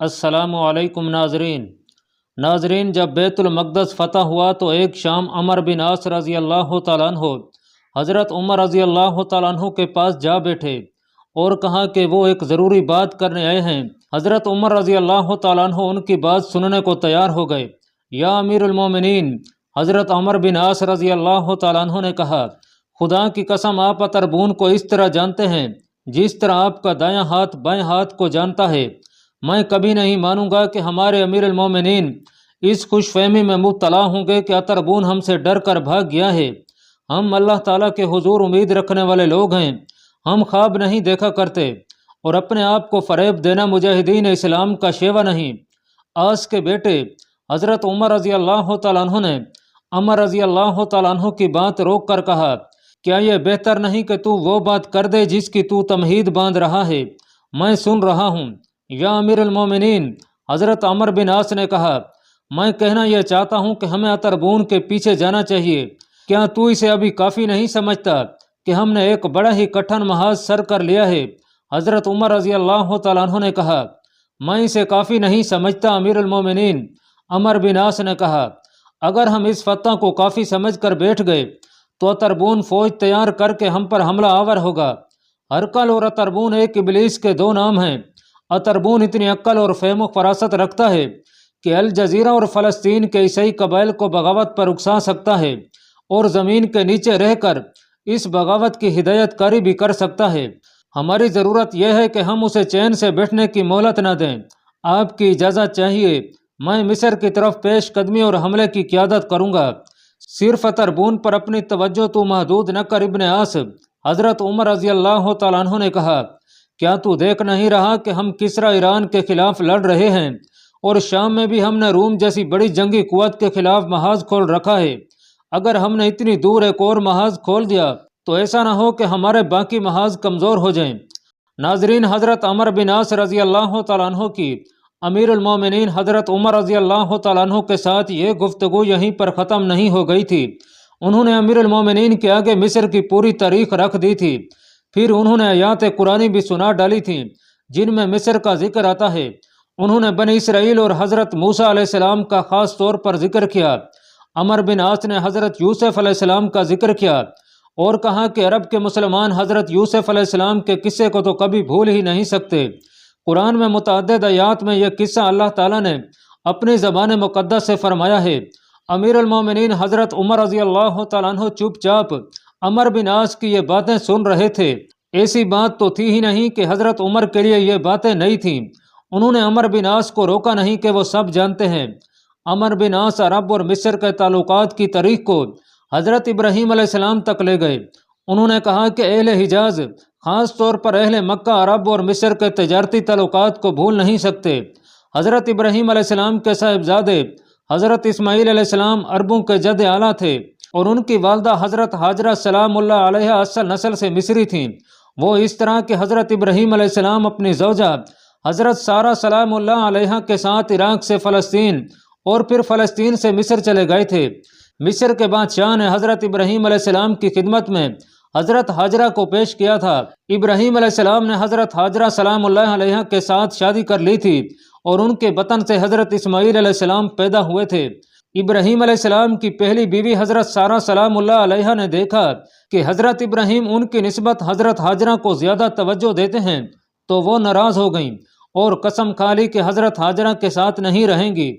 السلام علیکم ناظرین، جب بیت المقدس فتح ہوا تو ایک شام عمر بن عاص رضی اللہ تعالیٰ عنہ حضرت عمر رضی اللہ تعالیٰ عنہ کے پاس جا بیٹھے اور کہا کہ وہ ایک ضروری بات کرنے آئے ہیں۔ حضرت عمر رضی اللہ تعالیٰ عنہ ان کی بات سننے کو تیار ہو گئے۔ یا امیر المومنین، حضرت عمر بن عاص رضی اللہ تعالیٰ عنہ نے کہا، خدا کی قسم آپ اتربون کو اس طرح جانتے ہیں جس طرح آپ کا دایاں ہاتھ بائیں ہاتھ کو جانتا ہے۔ میں کبھی نہیں مانوں گا کہ ہمارے امیر المومنین اس خوش فہمی میں مبتلا ہوں گے کہ اتربون ہم سے ڈر کر بھاگ گیا ہے۔ ہم اللہ تعالیٰ کے حضور امید رکھنے والے لوگ ہیں، ہم خواب نہیں دیکھا کرتے اور اپنے آپ کو فریب دینا مجاہدین اسلام کا شیوہ نہیں۔ آس کے بیٹے حضرت عمر رضی اللہ تعالیٰ عنہ نے عمر رضی اللہ تعالیٰ عنہ کی بات روک کر کہا، کیا یہ بہتر نہیں کہ تو وہ بات کر دے جس کی تو تمہید باندھ رہا ہے؟ میں سن رہا ہوں۔ یا امیر المومنین، حضرت عمر بن عاص نے کہا، میں کہنا یہ چاہتا ہوں کہ ہمیں اتربون کے پیچھے جانا چاہیے۔ کیا تو اسے ابھی کافی نہیں سمجھتا کہ ہم نے ایک بڑا ہی کٹھن محاذ سر کر لیا ہے؟ حضرت عمر رضی اللہ تعالیٰ عنہ نے کہا، میں اسے کافی نہیں سمجھتا امیر المومنین۔ عمر بن عاص نے کہا، اگر ہم اس فتح کو کافی سمجھ کر بیٹھ گئے تو اتربون فوج تیار کر کے ہم پر حملہ آور ہوگا۔ ہرقل اور اتربون ایک ابلیس کے دو نام ہیں۔ اتربون اتنی عقل اور فہم و فراست رکھتا ہے کہ الجزیرہ اور فلسطین کے عیسائی قبائل کو بغاوت پر اکسا سکتا ہے اور زمین کے نیچے رہ کر اس بغاوت کی ہدایت کاری بھی کر سکتا ہے۔ ہماری ضرورت یہ ہے کہ ہم اسے چین سے بیٹھنے کی مہلت نہ دیں۔ آپ کی اجازت چاہیے، میں مصر کی طرف پیش قدمی اور حملے کی قیادت کروں گا۔ صرف اتربون پر اپنی توجہ تو محدود نہ کر ابن عاص۔ حضرت عمر رضی اللہ تعالیٰ عنہ نے کہا، کیا تو دیکھ نہیں رہا کہ ہم کسریٰ ایران کے خلاف لڑ رہے ہیں اور شام میں بھی ہم نے روم جیسی بڑی جنگی قوت کے خلاف محاذ کھول رکھا ہے؟ اگر ہم نے اتنی دور ایک اور محاذ کھول دیا تو ایسا نہ ہو کہ ہمارے باقی محاذ کمزور ہو جائیں۔ ناظرین، حضرت عمر بن عاص رضی اللہ تعالیٰ عنہ کی امیر المومنین حضرت عمر رضی اللہ تعالیٰ عنہ کے ساتھ یہ گفتگو یہیں پر ختم نہیں ہو گئی تھی۔ انہوں نے امیر المومنین کے آگے مصر کی پوری تاریخ رکھ دی تھی۔ پھر انہوں نے آیات قرآنی بھی سنا ڈالی تھیں جن میں مصر کا ذکر آتا ہے۔ انہوں نے بنی اسرائیل اور حضرت موسیٰ علیہ السلام کا خاص طور پر ذکر کیا۔ عمر بن عاص نے حضرت یوسف علیہ السلام کا ذکر کیا اور کہا کہ عرب کے مسلمان حضرت یوسف علیہ السلام کے قصے کو تو کبھی بھول ہی نہیں سکتے۔ قرآن میں متعدد آیات میں یہ قصہ اللہ تعالیٰ نے اپنی زبان مقدس سے فرمایا ہے۔ امیر المومنین حضرت عمر رضی اللہ تعالیٰ عنہ چپ چاپ عمر بن عاص کی یہ باتیں سن رہے تھے۔ ایسی بات تو تھی ہی نہیں کہ حضرت عمر کے لیے یہ باتیں نئی تھیں۔ انہوں نے عمر بن عاص کو روکا نہیں کہ وہ سب جانتے ہیں۔ عمر بن عاص عرب اور مصر کے تعلقات کی تاریخ کو حضرت ابراہیم علیہ السلام تک لے گئے۔ انہوں نے کہا کہ اہل حجاز، خاص طور پر اہل مکہ، عرب اور مصر کے تجارتی تعلقات کو بھول نہیں سکتے۔ حضرت ابراہیم علیہ السلام کے صاحبزادے حضرت اسماعیل علیہ السلام عربوں کے جد اعلیٰ تھے اور ان کی والدہ حضرت ہاجرہ سلام اللہ علیہ اصل نسل سے مصری تھیں۔ وہ اس طرح کہ حضرت ابراہیم علیہ السلام اپنی زوجہ حضرت سارہ سلام اللہ علیہ کے ساتھ عراق سے فلسطین اور پھر فلسطین سے مصر چلے گئے تھے۔ مصر کے بادشاہ نے حضرت ابراہیم علیہ السلام کی خدمت میں حضرت ہاجرہ کو پیش کیا تھا۔ ابراہیم علیہ السلام نے حضرت ہاجرہ سلام اللہ علیہ کے ساتھ شادی کر لی تھی اور ان کے بطن سے حضرت اسماعیل علیہ السلام پیدا ہوئے تھے۔ ابراہیم علیہ السلام کی پہلی بیوی حضرت سارہ سلام اللہ علیہ نے دیکھا کہ حضرت ابراہیم ان کی نسبت حضرت ہاجرہ کو زیادہ توجہ دیتے ہیں تو وہ ناراض ہو گئیں اور قسم کھا لی کہ حضرت ہاجرہ کے ساتھ نہیں رہیں گی۔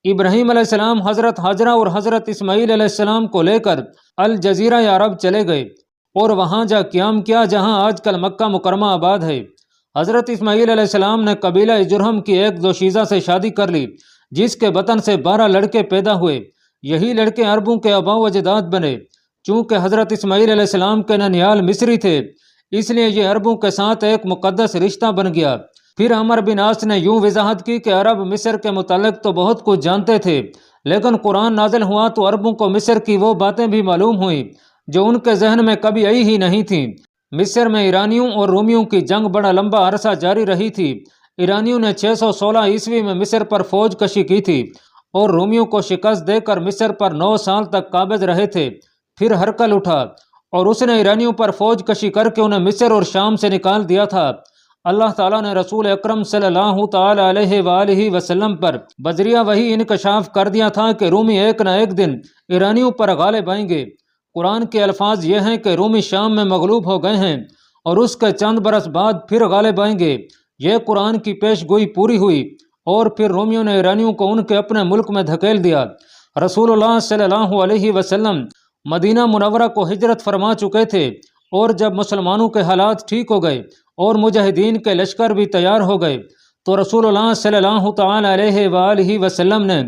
ابراہیم علیہ السلام حضرت ہاجرہ اور حضرت اسماعیل علیہ السلام کو لے کر الجزیرہ عرب چلے گئے اور وہاں جا قیام کیا جہاں آج کل مکہ مکرمہ آباد ہے۔ حضرت اسماعیل علیہ السلام نے قبیلہ جرہم کی ایک دوشیزہ سے شادی کر لی جس کے بطن سے 12 لڑکے پیدا ہوئے۔ یہی لڑکے عربوں کے آباء و اجداد بنے۔ چونکہ حضرت اسماعیل علیہ السلام کے ننیال مصری تھے اس لیے یہ عربوں کے ساتھ ایک مقدس رشتہ بن گیا۔ پھر عمر بن عاص نے یوں وضاحت کی کہ عرب مصر کے متعلق تو بہت کچھ جانتے تھے لیکن قرآن نازل ہوا تو عربوں کو مصر کی وہ باتیں بھی معلوم ہوئیں جو ان کے ذہن میں کبھی آئی ہی نہیں تھیں۔ مصر میں ایرانیوں اور رومیوں کی جنگ بڑا لمبا عرصہ جاری رہی تھی۔ ایرانیوں نے 616 عیسوی میں مصر پر فوج کشی کی تھی اور رومیوں کو شکست دے کر مصر پر 9 سال تک قابض رہے تھے۔ پھر ہرقل اٹھا اور اس نے ایرانیوں پر فوج کشی کر کے انہیں مصر اور شام سے نکال دیا تھا۔ اللہ تعالیٰ نے رسول اکرم صلی اللہ تعالیٰ علیہ وآلہ وسلم پر بذریعہ وحی انکشاف کر دیا تھا کہ رومی ایک نہ ایک دن ایرانیوں پر غالب آئیں گے۔ قرآن کے الفاظ یہ ہیں کہ رومی شام میں مغلوب ہو گئے ہیں اور اس کے چند برس بعد پھر غالب آئیں گے۔ یہ قرآن کی پیش گوئی پوری ہوئی اور پھر رومیوں نے ایرانیوں کو ان کے اپنے ملک میں دھکیل دیا۔ رسول اللہ صلی اللہ علیہ وسلم مدینہ منورہ کو ہجرت فرما چکے تھے، اور جب مسلمانوں کے حالات ٹھیک ہو گئے اور مجاہدین کے لشکر بھی تیار ہو گئے تو رسول اللہ صلی اللہ تعالی علیہ وآلہ وسلم نے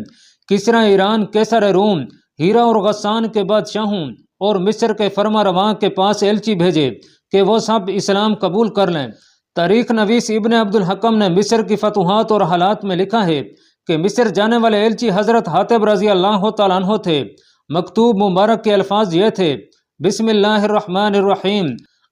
کسریٰ ایران، کیسر روم، ہیرا اور غسان کے بادشاہوں اور مصر کے فرما رواں کے پاس ایلچی بھیجے کہ وہ سب اسلام قبول کر لیں۔ تاریخ نویس ابن عبد الحکم نے مصر کی فتوحات اور حالات میں لکھا ہے کہ مصر جانے والے ایلچی حضرت حاتب رضی اللہ تعالیٰ عنہ تھے۔ مکتوب مبارک کے الفاظ یہ تھے: بسم اللہ الرحمن الرحیم،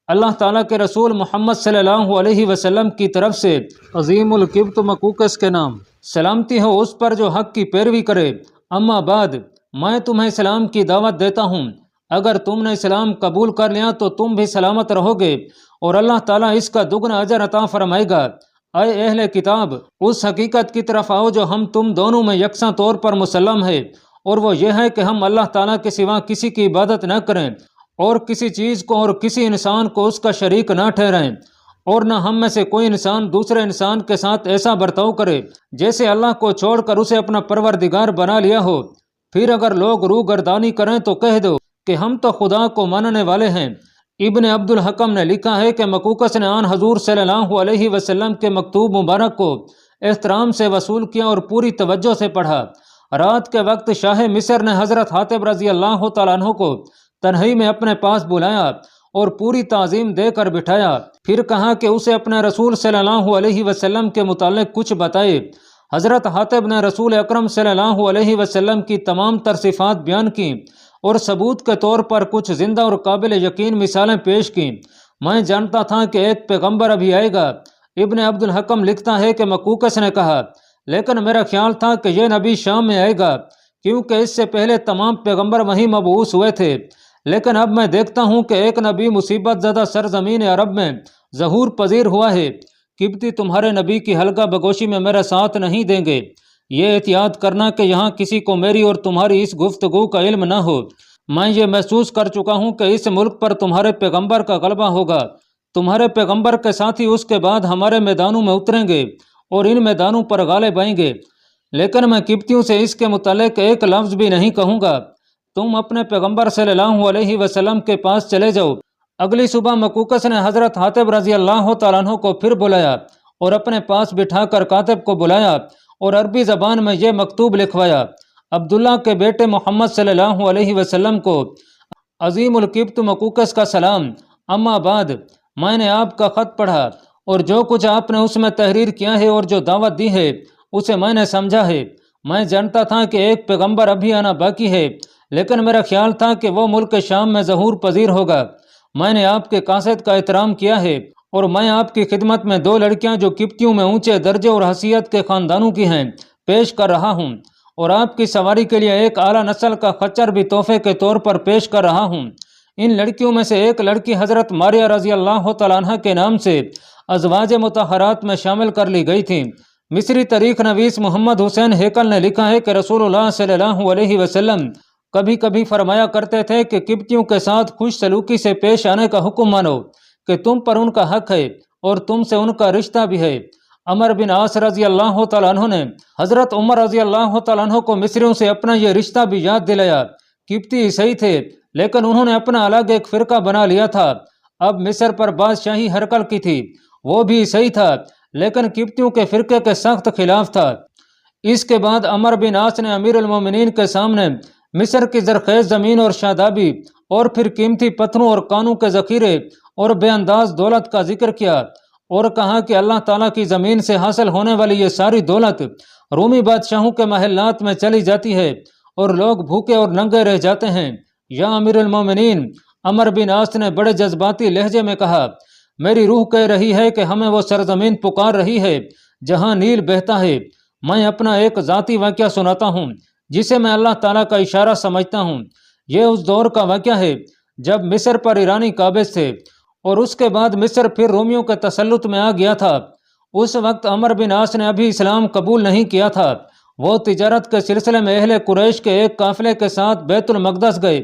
اللہ تعالیٰ کے رسول محمد صلی اللہ علیہ وسلم کی طرف سے عظیم القبط مقوقس کے نام، سلامتی ہو اس پر جو حق کی پیروی کرے۔ اما بعد، میں تمہیں اسلام کی دعوت دیتا ہوں، اگر تم نے اسلام قبول کر لیا تو تم بھی سلامت رہو گے اور اللہ تعالیٰ اس کا دگنا اجر عطا فرمائے گا۔ اے اہل کتاب، اس حقیقت کی طرف آؤ جو ہم تم دونوں میں یکساں طور پر مسلم ہے، اور وہ یہ ہے کہ ہم اللہ تعالیٰ کے سوا کسی کی عبادت نہ کریں اور کسی چیز کو اور کسی انسان کو اس کا شریک نہ ٹھہرائیں، اور نہ ہم میں سے کوئی انسان دوسرے انسان کے ساتھ ایسا برتاؤ کرے جیسے اللہ کو چھوڑ کر اسے اپنا پروردگار بنا لیا ہو۔ پھر اگر لوگ روح گردانی کریں تو کہہ دو کہ ہم تو خدا کو ماننے والے ہیں۔ ابن عبد الحکم نے لکھا ہے کہ مقوقس نے آن حضور صلی اللہ علیہ وسلم کے مکتوب مبارک کو احترام سے وصول کیا اور پوری توجہ سے پڑھا۔ رات کے وقت شاہ مصر نے حضرت حاتب رضی اللہ تعالیٰ عنہ کو تنہائی میں اپنے پاس بلایا اور پوری تعظیم دے کر بٹھایا، پھر کہا کہ اسے اپنے رسول صلی اللہ علیہ وسلم کے متعلق کچھ بتائے۔ حضرت حاتب نے رسول اکرم صلی اللہ علیہ وسلم کی تمام تر صفات بیان کی اور ثبوت کے طور پر کچھ زندہ اور قابل یقین مثالیں پیش کیں۔ میں جانتا تھا کہ ایک پیغمبر ابھی آئے گا۔ ابن عبد الحکم لکھتا ہے کہ مقوقس نے کہا، لیکن میرا خیال تھا کہ یہ نبی شام میں آئے گا، کیونکہ اس سے پہلے تمام پیغمبر وہیں مبعوث ہوئے تھے، لیکن اب میں دیکھتا ہوں کہ ایک نبی مصیبت زدہ سرزمین عرب میں ظہور پذیر ہوا ہے۔ قبطی تمہارے نبی کی حلقہ بگوشی میں میرا ساتھ نہیں دیں گے۔ یہ احتیاط کرنا کہ یہاں کسی کو میری اور تمہاری اس گفتگو کا علم نہ ہو۔ میں یہ محسوس کر چکا ہوں کہ اس ملک پر تمہارے پیغمبر کا غلبہ ہوگا۔ تمہارے پیغمبر کے ساتھی اس کے بعد ہمارے میدانوں میں اتریں گے اور ان میدانوں پر غالب آئیں گے، لیکن میں قبطیوں سے اس کے متعلق ایک لفظ بھی نہیں کہوں گا۔ تم اپنے پیغمبر صلی اللہ علیہ وسلم کے پاس چلے جاؤ۔ اگلی صبح مقوقس نے حضرت حاتب رضی اللہ تعالیٰ عنہ کو پھر بلایا اور اپنے پاس بٹھا کر کاتب کو بلایا اور عربی زبان میں یہ مکتوب لکھوایا: عبداللہ کے بیٹے محمد صلی اللہ علیہ وسلم کو عظیم القبط مقوقس کا سلام۔ اما بعد، میں نے آپ کا خط پڑھا اور جو کچھ آپ نے اس میں تحریر کیا ہے اور جو دعوت دی ہے اسے میں نے سمجھا ہے۔ میں جانتا تھا کہ ایک پیغمبر ابھی آنا باقی ہے، لیکن میرا خیال تھا کہ وہ ملک شام میں ظہور پذیر ہوگا۔ میں نے آپ کے قاصد کا احترام کیا ہے اور میں آپ کی خدمت میں 2 لڑکیاں جو قبطیوں میں اونچے درجے اور حیثیت کے خاندانوں کی ہیں پیش کر رہا ہوں، اور آپ کی سواری کے لیے ایک اعلیٰ نسل کا خچر بھی تحفے کے طور پر پیش کر رہا ہوں۔ ان لڑکیوں میں سے ایک لڑکی حضرت ماریہ رضی اللہ تعالیٰ عنہ کے نام سے ازواج مطہرات میں شامل کر لی گئی تھی۔ مصری تاریخ نویس محمد حسین ہیکل نے لکھا ہے کہ رسول اللہ صلی اللہ علیہ وسلم کبھی کبھی فرمایا کرتے تھے کہ قبطیوں کے ساتھ خوش سلوکی سے پیش آنے کا حکم مانو کہ تم پر ان کا حق ہے اور تم سے ان کا رشتہ بھی ہے۔ عمر بن عاص رضی اللہ تعالیٰ عنہ نے حضرت عمر رضی اللہ تعالیٰ عنہ کو مصریوں سے اپنا یہ رشتہ بھی یاد دلایا۔ قبطی عیسائی تھے، لیکن انہوں نے اپنا الگ ایک فرقہ بنا لیا تھا۔ اب مصر پر بادشاہی ہرقل کی تھی، وہ بھی عیسائی تھا، لیکن قبطیوں کے فرقے کے سخت خلاف تھا۔ اس کے بعد عمر بن عاص نے امیر المومنین کے سامنے مصر کی زرخیز زمین اور شادابی اور پھر قیمتی پتھروں اور کانوں کے ذخیرے اور بے انداز دولت کا ذکر کیا اور کہا کہ اللہ تعالیٰ کی زمین سے حاصل ہونے والی یہ ساری دولت رومی بادشاہوں کے محلات میں چلی جاتی ہے اور لوگ بھوکے اور ننگے رہ جاتے ہیں۔ یا امیر المومنین، عمر بن عاص نے بڑے جذباتی لہجے میں کہا، میری روح کہہ رہی ہے کہ ہمیں وہ سرزمین پکار رہی ہے جہاں نیل بہتا ہے۔ میں اپنا ایک ذاتی واقعہ سناتا ہوں جسے میں اللہ تعالیٰ کا اشارہ سمجھتا ہوں۔ یہ اس دور کا واقعہ ہے جب مصر پر ایرانی قابض تھے اور اس کے بعد مصر پھر رومیوں کے تسلط میں آ گیا تھا۔ اس وقت عمر بن عاص نے ابھی اسلام قبول نہیں کیا تھا۔ وہ تجارت کے سلسلے میں اہل قریش کے ایک قافلے کے ساتھ بیت المقدس گئے۔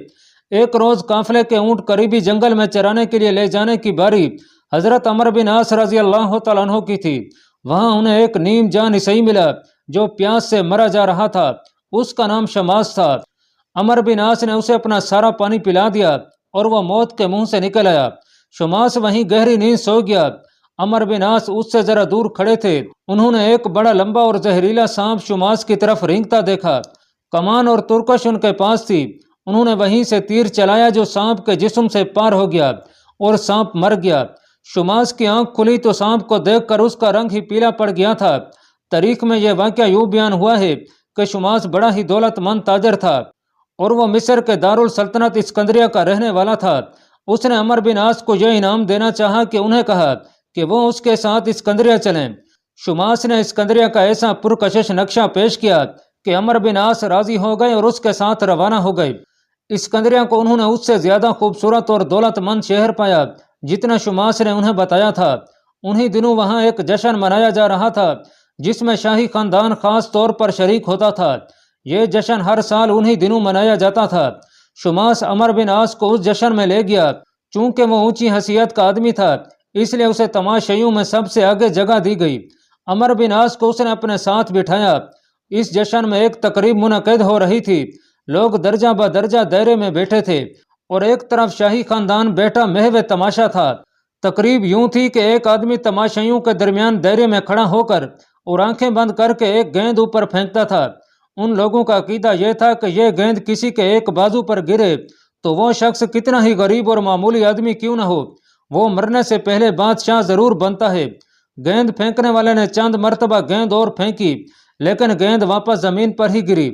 ایک روز قافلے کے اونٹ قریبی جنگل میں چرانے کے لیے لے جانے کی باری حضرت عمر بن عاص رضی اللہ تعالیٰ عنہ کی تھی۔ وہاں انہیں ایک نیم جان عیسائی ملا جو پیاس سے مرا جا رہا تھا۔ اس کا نام شماس تھا۔ عمر بن عاص نے اسے اپنا سارا پانی پلا دیا اور وہ موت کے منہ سے نکل آیا۔ شماس وہیں گہری نیند سو گیا۔ عمر بن عاص اس سے ذرا دور کھڑے تھے۔ انہوں نے ایک بڑا لمبا اور زہریلا سانپ شماس کی طرف رینگتا دیکھا۔ کمان اور ترکش ان کے پاس تھی۔ انہوں نے وہیں سے تیر چلایا جو سانپ کے جسم سے پار ہو گیا اور سانپ مر گیا۔ شماس کی آنکھ کھلی تو سانپ کو دیکھ کر اس کا رنگ ہی پیلا پڑ گیا تھا۔ تاریخ میں یہ واقعہ یوں بیان ہوا ہے کہ شماس بڑا ہی دولت مند تاجر تھا اور وہ مصر کے دارالسلطنت اسکندریہ کا رہنے والا تھا۔ اس نے عمر بن عاص کو یہ انعام دینا چاہا کہ انہیں کہا کہ وہ اس کے ساتھ اسکندریہ چلیں۔ شماس نے اسکندریہ کا ایسا پرکشش نقشہ پیش کیا کہ عمر بن عاص راضی ہو گئے اور اس کے ساتھ روانہ ہو گئے۔ اسکندریہ کو انہوں نے اس سے زیادہ خوبصورت اور دولت مند شہر پایا جتنا شماس نے انہیں بتایا تھا۔ انہی دنوں وہاں ایک جشن منایا جا رہا تھا جس میں شاہی خاندان خاص طور پر شریک ہوتا تھا۔ یہ جشن ہر سال انہی دنوں منایا جاتا تھا۔ شماس عمر بن عاص کو اس جشن میں لے گیا۔ چونکہ وہ اونچی حیثیت کا آدمی تھا اس لیے اسے تماشائیوں میں سب سے آگے جگہ دی گئی۔ عمر بن عاص کو اس نے اپنے ساتھ بٹھایا۔ اس جشن میں ایک تقریب منعقد ہو رہی تھی۔ لوگ درجہ بدرجہ دائرے میں بیٹھے تھے اور ایک طرف شاہی خاندان بیٹھا محو تماشا تھا۔ تقریب یوں تھی کہ ایک آدمی تماشائیوں کے درمیان دائرے میں کھڑا ہو کر اور آنکھیں بند کر کے ایک گیند اوپر پھینکتا تھا۔ ان لوگوں کا عقیدہ یہ تھا کہ یہ گیند کسی کے ایک بازو پر گرے تو وہ شخص کتنا ہی غریب اور معمولی آدمی کیوں نہ ہو وہ مرنے سے پہلے بادشاہ ضرور بنتا ہے۔ گیند پھینکنے والے نے چند مرتبہ گیند اور پھینکی لیکن گیند واپس زمین پر ہی گری۔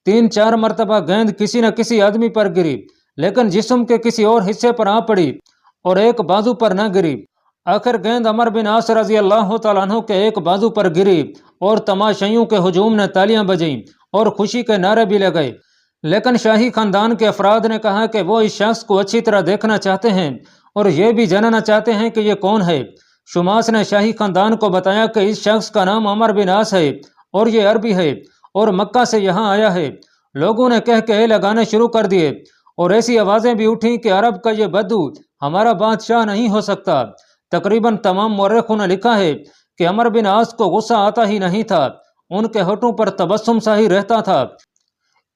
3-4 مرتبہ گیند کسی نہ کسی آدمی پر گری لیکن جسم کے کسی اور حصے پر آ پڑی اور ایک بازو پر نہ گری۔ آخر گیند عمر بن عاص رضی اللہ تعالیٰ عنہ کے ایک بازو پر گری اور تماشائیوں کے ہجوم نے تالیاں بجیں اور خوشی کے نعرے بھی لگائے۔ لیکن شاہی خاندان کے افراد نے کہا کہ وہ اس شخص کو اچھی طرح دیکھنا چاہتے ہیں اور یہ بھی جاننا چاہتے ہیں کہ یہ کون ہے۔ شماس نے شاہی خاندان کو بتایا کہ اس شخص کا نام عمر بن عاص ہے اور یہ عربی ہے اور مکہ سے یہاں آیا ہے۔ لوگوں نے کہہ کہے لگانے شروع کر دیے اور ایسی آوازیں بھی اٹھیں کہ عرب کا یہ بدو ہمارا بادشاہ نہیں ہو سکتا۔ تقریباً تمام مورخوں نے لکھا ہے کہ عمر بن عاص کو غصہ آتا ہی نہیں تھا، ان کے ہونٹوں پر تبسم سا ہی رہتا تھا۔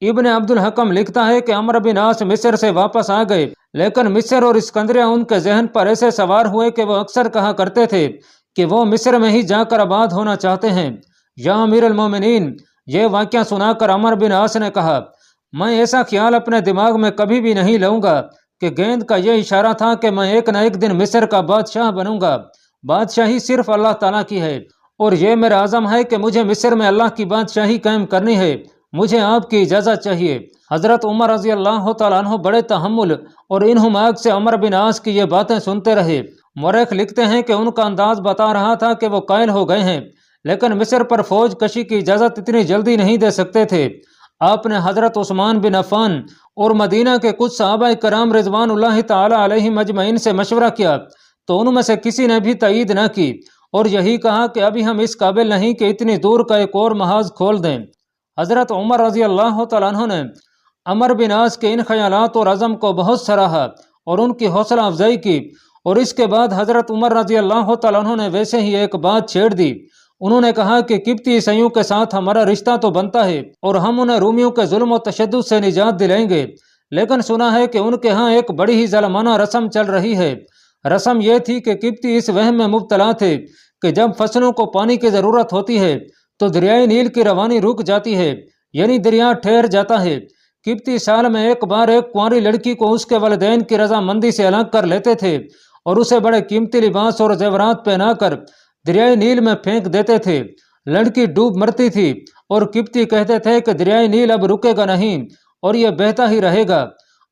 ابن عبد الحکم لکھتا ہے کہ عمر بن عاص مصر سے واپس آ گئے لیکن مصر اور اسکندریہ ان کے ذہن پر ایسے سوار ہوئے کہ وہ اکثر کہا کرتے تھے کہ وہ مصر میں ہی جا کر آباد ہونا چاہتے ہیں۔ یا امیر المومنین، یہ واقعہ سنا کر عمر بن عاص نے کہا میں ایسا خیال اپنے دماغ میں کبھی بھی نہیں لاؤں گا کہ گیند کا یہ اشارہ تھا کہ میں ایک نہ ایک دن مصر کا بادشاہ بنوں گا۔ بادشاہی صرف اللہ تعالیٰ کی ہے اور یہ میرا عزم ہے کہ مجھے مصر میں اللہ کی بادشاہی قائم کرنی ہے، مجھے آپ کی اجازت چاہیے۔ حضرت عمر رضی اللہ تعالیٰ عنہ بڑے تحمل اور انہماک سے عمر بن عاص کی یہ باتیں سنتے رہے۔ مورخ لکھتے ہیں کہ ان کا انداز بتا رہا تھا کہ وہ قائل ہو گئے ہیں لیکن مصر پر فوج کشی کی اجازت اتنی جلدی نہیں دے سکتے تھے۔ آپ نے حضرت عثمان بن عفان اور مدینہ کے کچھ صحابہ کرام رضوان اللہ تعالی علیہم اجمعین سے مشورہ کیا تو ان میں سے کسی نے بھی تائید نہ کی اور یہی کہا کہ ابھی ہم اس قابل نہیں کہ اتنی دور کا ایک اور محاذ کھول دیں۔ حضرت عمر رضی اللہ تعالیٰ عنہ نے عمر بن عاص کے ان خیالات اور عزم کو بہت سراہا اور ان کی حوصلہ افزائی کی، اور اس کے بعد حضرت عمر رضی اللہ تعالیٰ عنہ نے ویسے ہی ایک بات چھیڑ دی۔ انہوں نے کہا کہ قبطی عیسائیوں کے ساتھ ہمارا رشتہ تو بنتا ہے اور ہم انہیں رومیوں کے ظلم و تشدد سے نجات دلائیں گے، لیکن سنا ہے کہ ان کے ہاں ایک بڑی ہی ظالمانہ رسم چل رہی ہے۔ رسم یہ تھی کہ قبطی اس وہم میں مبتلا تھے کہ جب فصلوں کو پانی کی ضرورت ہوتی ہے تو دریائے نیل کی روانی رک جاتی ہے، یعنی دریا ٹھہر جاتا ہے۔ قبطی سال میں ایک بار ایک کنواری لڑکی کو اس کے والدین کی رضامندی سے الگ کر لیتے تھے اور اسے بڑے قیمتی لباس اور زیورات پہنا کر دریائے نیل میں پھینک دیتے تھے۔ لڑکی ڈوب مرتی تھی اور قبطی کہتے تھے کہ دریائے نیل اب رکے گا نہیں اور یہ بہتا ہی رہے گا۔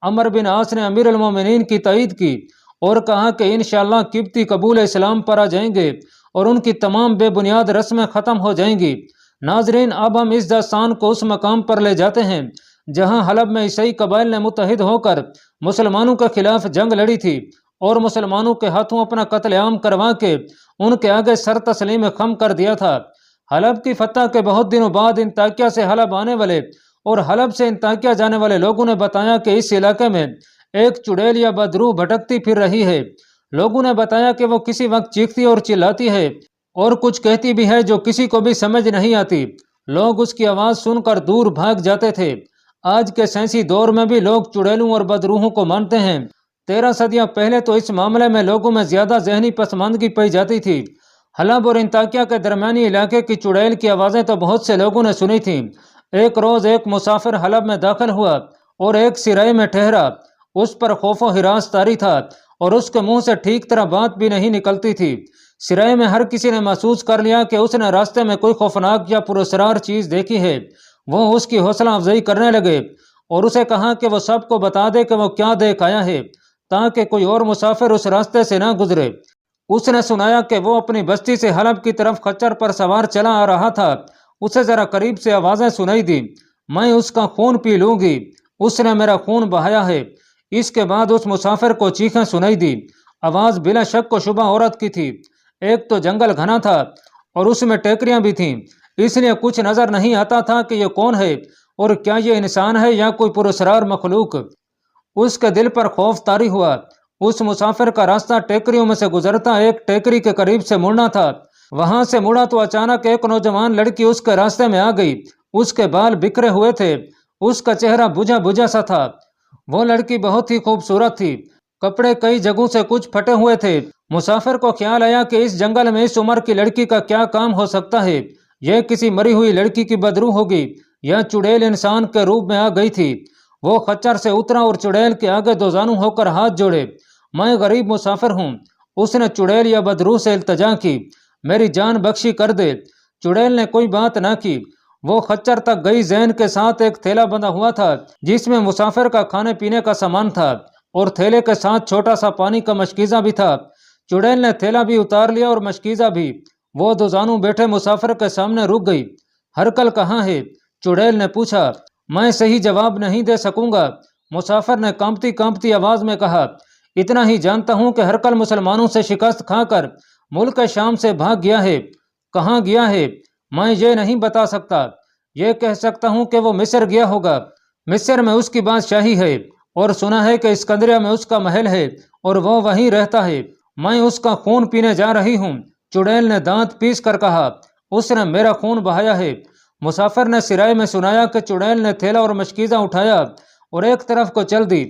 عمر بن عاص نے امیر المومنین کی تائید کی اور کہا کہ انشاءاللہ قبطی قبول اسلام پر آ جائیں گے اور ان کی تمام بے بنیاد رسمیں ختم ہو جائیں گی۔ ناظرین، اب ہم اس داستان کو اس مقام پر لے جاتے ہیں جہاں حلب میں عیسائی قبائل نے متحد ہو کر مسلمانوں کے خلاف جنگ لڑی تھی اور مسلمانوں کے ہاتھوں اپنا قتل عام کروا کے ان کے آگے سر تسلیم خم کر دیا تھا۔ حلب کی فتح کے بہت دنوں بعد انطاکیہ سے حلب آنے والے اور حلب سے انطاکیہ جانے والے لوگوں نے بتایا کہ اس علاقے میں ایک چڑیل یا بدروح بھٹکتی پھر رہی ہے۔ لوگوں نے بتایا کہ وہ کسی وقت چیختی اور چلاتی ہے اور کچھ کہتی بھی ہے جو کسی کو بھی سمجھ نہیں آتی۔ لوگ اس کی آواز سن کر دور بھاگ جاتے تھے۔ آج کے سائنسی دور میں بھی لوگ چڑیلوں اور بدروحوں کو مانتے ہیں۔ 13 صدیاں پہلے تو اس معاملے میں لوگوں میں زیادہ ذہنی پسماندگی پائی جاتی تھی۔ حلب اور انطاکیہ کے درمیانی علاقے کی چڑیل کی آوازیں تو بہت سے لوگوں نے سنی تھیں۔ ایک روز ایک مسافر حلب میں داخل ہوا اور ایک سرائے میں ٹھہرا۔ اس پر خوف و ہراس طاری تھا اور اس کے منہ سے ٹھیک طرح بات بھی نہیں نکلتی تھی۔ سرائے میں ہر کسی نے محسوس کر لیا کہ اس نے راستے میں کوئی خوفناک یا پراسرار چیز دیکھی ہے۔ وہ اس کی حوصلہ افزائی کرنے لگے اور اسے کہا کہ وہ سب کو بتا دے کہ وہ کیا دیکھ آیا ہے تاکہ کوئی اور مسافر اس راستے سے نہ گزرے۔ اس نے سنایا کہ وہ اپنی بستی سے حلب کی طرف خچر پر سوار چلا آ رہا تھا۔ اسے ذرا قریب سے آوازیں سنائی دی، میں اس کا خون پی لوں گی، اس نے میرا خون بہایا ہے۔ اس کے بعد اس مسافر کو چیخیں سنائی دی۔ آواز بلا شک و شبہ عورت کی تھی۔ ایک تو جنگل گھنا تھا اور اس میں ٹیکریاں بھی تھیں، اس لیے کچھ نظر نہیں آتا تھا کہ یہ کون ہے اور کیا یہ انسان ہے یا کوئی پراسرار مخلوق۔ اس کے دل پر خوف طاری ہوا۔ اس مسافر کا راستہ ٹیکریوں میں سے گزرتا ایک ٹیکری کے قریب سے مڑنا تھا۔ وہاں سے مڑا تو اچانک ایک نوجوان لڑکی اس کے راستے میں آ گئی۔ اس کے بال بکھرے ہوئے تھے، اس کا چہرہ بجھا بجھا سا تھا۔ وہ لڑکی بہت ہی خوبصورت تھی، کپڑے کئی جگہوں سے کچھ پھٹے ہوئے تھے۔ مسافر کو خیال آیا کہ اس جنگل میں اس عمر کی لڑکی کا کیا کام ہو سکتا ہے؟ یہ کسی مری ہوئی لڑکی کی بدروح ہوگی یا چڑیل انسان کے روپ میں آ گئی تھی۔ وہ خچر سے اترا اور چڑیل کے آگے دوزانو ہو کر ہاتھ جوڑے، میں غریب مسافر ہوں۔ اس نے چڑیل یا بدروح سے التجا کی، میری جان بخشی کر دے۔ چڑیل نے کوئی بات نہ کی۔ وہ خچر تک گئی۔ زین کے ساتھ ایک تھیلا بندھا ہوا تھا جس میں مسافر کا کھانے پینے کا سامان تھا اور تھیلے کے ساتھ چھوٹا سا پانی کا مشکیزہ بھی تھا۔ چڑیل نے تھیلا بھی اتار لیا اور مشکیزہ بھی۔ وہ دوزانو بیٹھے مسافر کے سامنے رک گئی۔ ہرکل کہاں ہے؟ چڑیل نے پوچھا۔ میں صحیح جواب نہیں دے سکوں گا، مسافر نے کانپتی کانپتی آواز میں کہا۔ اتنا ہی جانتا ہوں کہ ہرکل مسلمانوں سے شکست کھا کر ملک شام سے بھاگ گیا ہے۔ کہاں گیا ہے میں یہ نہیں بتا سکتا، یہ کہہ سکتا ہوں کہ وہ مصر گیا ہوگا۔ مصر میں اس کی بادشاہی ہے اور سنا ہے کہ اسکندریہ میں اس کا محل ہے اور وہ وہیں رہتا ہے۔ میں اس کا خون پینے جا رہی ہوں، چڑیل نے دانت پیس کر کہا۔ اس نے میرا خون بہایا ہے۔ مسافر نے سرائے میں سنایا کہ چڑیل نے تھیلا اور مشکیزہ اٹھایا اور ایک طرف کو چل دی۔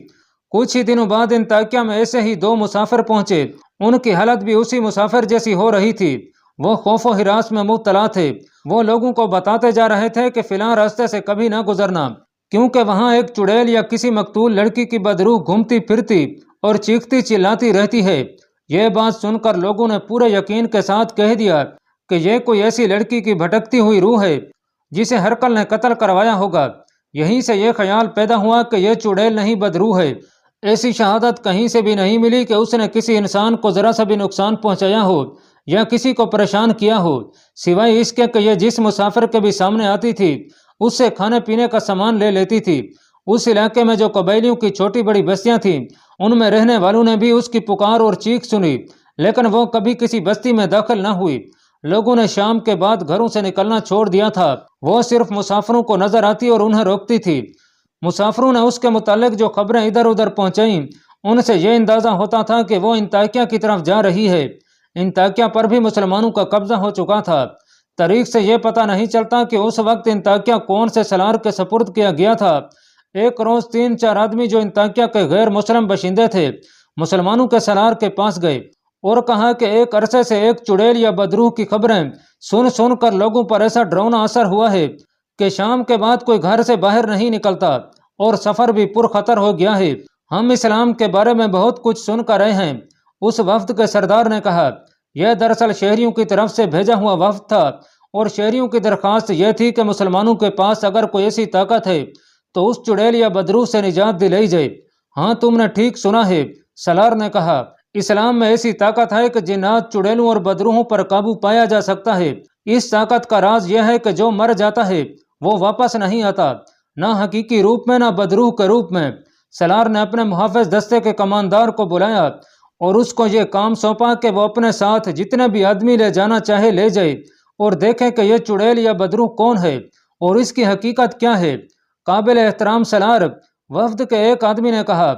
کچھ ہی دنوں بعد انطاکیہ میں ایسے ہی 2 مسافر پہنچے۔ ان کی حالت بھی اسی مسافر جیسی ہو رہی تھی۔ وہ خوف و ہراس میں مبتلا تھے۔ وہ لوگوں کو بتاتے جا رہے تھے کہ فلاں راستے سے کبھی نہ گزرنا، کیونکہ وہاں ایک چڑیل یا کسی مقتول لڑکی کی بدروح گھومتی پھرتی اور چیختی چلاتی رہتی ہے۔ یہ بات سن کر لوگوں نے پورے یقین کے ساتھ کہہ دیا کہ یہ کوئی ایسی لڑکی کی بھٹکتی ہوئی روح ہے جسے ہرکل نے قتل کروایا ہوگا۔ یہیں سے یہ خیال پیدا ہوا کہ یہ چڑیل نہیں بدروح ہے۔ ایسی شہادت کہیں سے بھی نہیں ملی کہ اس نے کسی انسان کو ذرا سا بھی نقصان پہنچایا ہو یا کسی کو پریشان کیا ہو، سوائے اس کے کہ یہ جس مسافر کے بھی سامنے آتی تھی اس سے کھانے پینے کا سامان لے لیتی تھی۔ اس علاقے میں جو قبائلیوں کی چھوٹی بڑی بستیاں تھیں ان میں رہنے والوں نے بھی اس کی پکار اور چیخ سنی، لیکن وہ کبھی کسی بستی میں داخل نہ ہوئی۔ لوگوں نے شام کے بعد گھروں سے نکلنا چھوڑ دیا تھا۔ وہ صرف مسافروں کو نظر آتی اور انہیں روکتی تھی۔ مسافروں نے اس کے متعلق جو خبریں ادھر ادھر پہنچائیں ان سے یہ اندازہ ہوتا تھا کہ وہ انطاکیہ کی طرف جا رہی ہے۔ انطاکیہ پر بھی مسلمانوں کا قبضہ ہو چکا تھا۔ تاریخ سے یہ پتہ نہیں چلتا کہ اس وقت انطاکیہ کون سے سالار کے سپرد کیا گیا تھا۔ ایک روز 3-4 آدمی جو انطاکیہ کے غیر مسلم باشندے تھے مسلمانوں کے سالار کے پاس گئے اور کہا کہ ایک عرصے سے ایک چڑیل یا بدروح کی خبریں سن کر لوگوں پر ایسا ڈراؤنا اثر ہوا ہے کہ شام کے بعد کوئی گھر سے باہر نہیں نکلتا اور سفر بھی پرخطر ہو گیا ہے۔ ہم اسلام کے بارے میں بہت کچھ سن کر رہے ہیں۔ اس وفد کے سردار نے کہا، یہ دراصل شہریوں کی طرف سے بھیجا ہوا وفد تھا اور شہریوں کی درخواست یہ تھی کہ مسلمانوں کے پاس اگر کوئی ایسی طاقت ہے تو اس چڑیل یا بدروح سے نجات دلائی جائے۔ ہاں تم نے ٹھیک سنا ہے، سالار نے کہا، اسلام میں ایسی طاقت ہے کہ جنات، چڑیلوں اور بدروحوں پر قابو پایا جا سکتا ہے۔ اس طاقت کا راز یہ ہے کہ جو مر جاتا ہے وہ واپس نہیں آتا، نہ حقیقی روپ میں نہ بدروح کے روپ میں۔ سالار نے اپنے محافظ دستے کے کماندار کو بلایا اور اس کو یہ کام سونپا کہ وہ اپنے ساتھ جتنے بھی آدمی لے جانا چاہے لے جائے اور دیکھیں کہ یہ چڑیل یا بدروح کون ہے اور اس کی حقیقت کیا ہے۔ قابل احترام سالار وفد کے ایک آدمی نے کہا،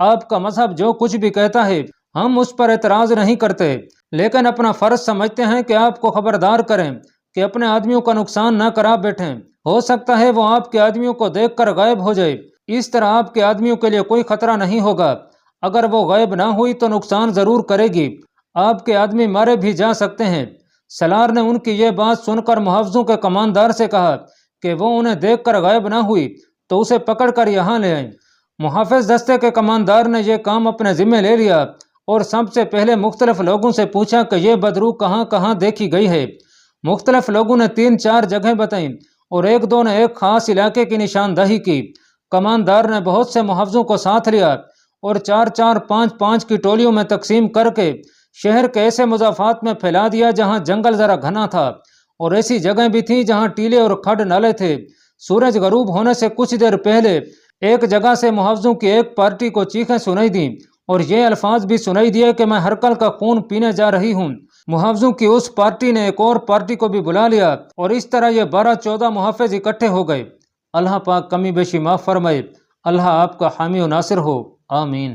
آپ کا مذہب جو کچھ بھی کہتا ہے ہم اس پر اعتراض نہیں کرتے، لیکن اپنا فرض سمجھتے ہیں کہ آپ کو خبردار کریں کہ اپنے آدمیوں کا نقصان نہ کرا بیٹھیں۔ ہو سکتا ہے وہ آپ کے آدمیوں کو دیکھ کر غائب ہو جائے، اس طرح آپ کے آدمیوں کے لیے کوئی خطرہ نہیں ہوگا۔ اگر وہ غائب نہ ہوئی تو نقصان ضرور کرے گی، آپ کے آدمی مارے بھی جا سکتے ہیں۔ سالار نے ان کی یہ بات سن کر محافظوں کے کماندار سے کہا کہ وہ انہیں دیکھ کر غائب نہ ہوئی تو اسے پکڑ کر یہاں لے آئیں۔ محافظ دستے کے کماندار نے یہ کام اپنے ذمہ لے لیا اور سب سے پہلے مختلف لوگوں سے پوچھا کہ یہ بدروح کہاں کہاں دیکھی گئی ہے۔ مختلف لوگوں نے 3-4 جگہیں بتائیں اور ایک دو نے ایک خاص علاقے کی نشاندہی کی۔ کماندار نے بہت سے محافظوں کو ساتھ لیا اور 4-4 5-5 کی ٹولیوں میں تقسیم کر کے شہر کے ایسے مضافات میں پھیلا دیا جہاں جنگل ذرا گھنا تھا اور ایسی جگہیں بھی تھیں جہاں ٹیلے اور کھڈ نالے تھے۔ سورج غروب ہونے سے کچھ دیر پہلے ایک جگہ سے محافظوں کی ایک پارٹی کو چیخیں سنائی دیں اور یہ الفاظ بھی سنائی دیے کہ میں ہرکل کا خون پینے جا رہی ہوں۔ محافظوں کی اس پارٹی نے ایک اور پارٹی کو بھی بلا لیا اور اس طرح یہ 12-14 محافظ اکٹھے ہو گئے۔ اللہ پاک کمی بیشی معاف فرمائے۔ اللہ آپ کا حامی و ناصر ہو، آمین۔